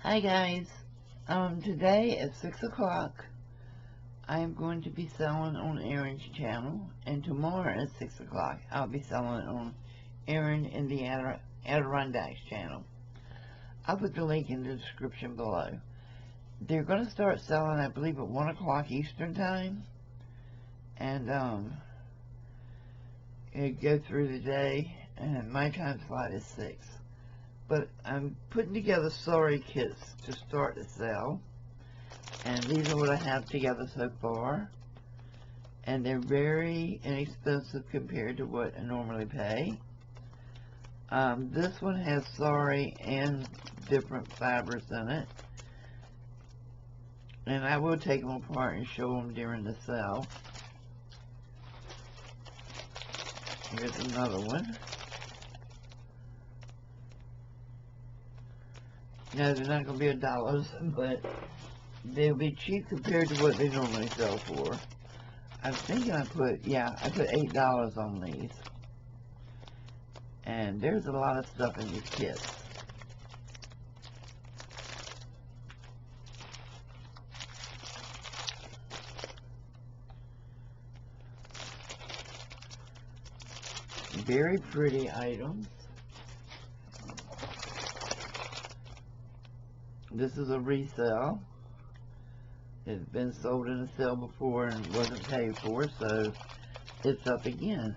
Hi guys, today at 6 o'clock I am going to be selling on Erins channel, and tomorrow at 6 o'clock I'll be selling on Erin in the Adirondacks channel. I'll put the link in the description below. They're going to start selling, I believe, at 1 o'clock Eastern time, and it go through the day, and my time slot is 6. But I'm putting together Sari kits to start to sell, and these are what I have together so far, and they're very inexpensive compared to what I normally pay. This one has Sari and different fibers in it, and I will take them apart and show them during the sale. Here's another one. No, they're not going to be $1, but they'll be cheap compared to what they normally sell for. I'm thinking I put $8 on these. And there's a lot of stuff in these kits. Very pretty items. This is a resale. It's been sold in a sale before and wasn't paid for, so it's up again.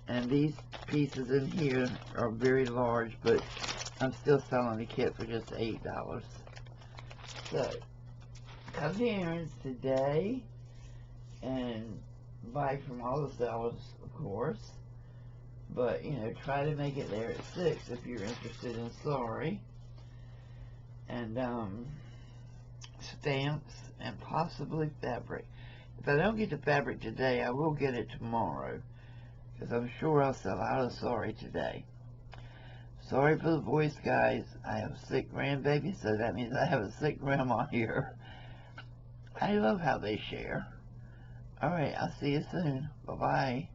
And these pieces in here are very large, but I'm still selling the kit for just $8. So, come to Erins today and buy from all the sellers, of course. But, you know, try to make it there at 6 if you're interested in Sari. And stamps and possibly fabric. If I don't get the fabric today, I will get it tomorrow, because I'm sure I'll sell out of Sari today. Sorry for the voice, guys. I have a sick grandbaby, so that means I have a sick grandma here. I love how they share. Alright, I'll see you soon. Bye-bye.